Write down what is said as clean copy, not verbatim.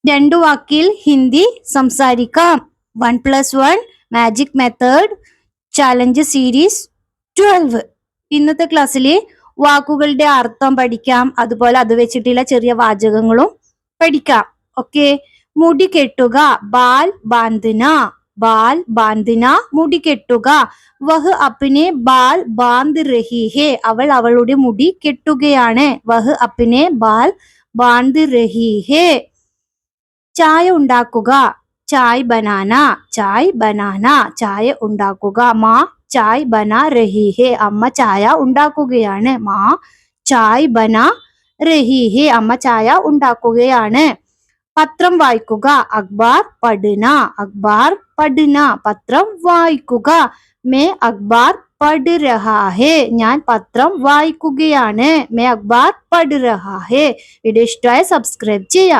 രണ്ടു വാക്കിൽ ഹിന്ദി സംസാരിക്കാം. 1+1 മാജിക് മെത്തേഡ് ചാലഞ്ച് സീരീസ് 12. ഇന്നത്തെ ക്ലാസ്സിൽ വാക്കുകളുടെ അർത്ഥം പഠിക്കാം, അതുപോലെ അത് വെച്ചിട്ടുള്ള ചെറിയ വാചകങ്ങളും പഠിക്കാം. ഓക്കെ. മുടി കെട്ടുക, ബാൽ ബാന്ധിന. ബാൽ ബാന്ധിന, മുടി കെട്ടുക. വഹ് അപ്നെ ബാൽ ബാന്ത് രഹി ഹെ, അവൾ അവളുടെ മുടി കെട്ടുകയാണ്. വഹ് അപ്നെ ബാൽ ബാന്ത് രഹി ഹെ. ചായ ഉണ്ടാക്കുക, ചായ് ബനാന. ചായ് ബനാന, ചായ ഉണ്ടാക്കുക. മാ ചായ് ബനാ രഹി ഹെ, അമ്മ ചായ ഉണ്ടാക്കുകയാണ്. മാ ചായ് ബനാ രഹി ഹെ, അമ്മ ചായ ഉണ്ടാക്കുകയാണ്. പത്രം വായിക്കുക, അഖ്ബാർ പഠന. അഖ്ബാർ പഠന, പത്രം വായിക്കുക. മേ അഖ്ബാർ പഠ് രഹാ ഹെ, ഞാൻ പത്രം വായിക്കുകയാണ്. മേ അഖ്ബാർ പഠ് രഹാ ഹെ. വീഡിയോ ഇഷ്ടമായ സബ്സ്ക്രൈബ് ചെയ്യാം.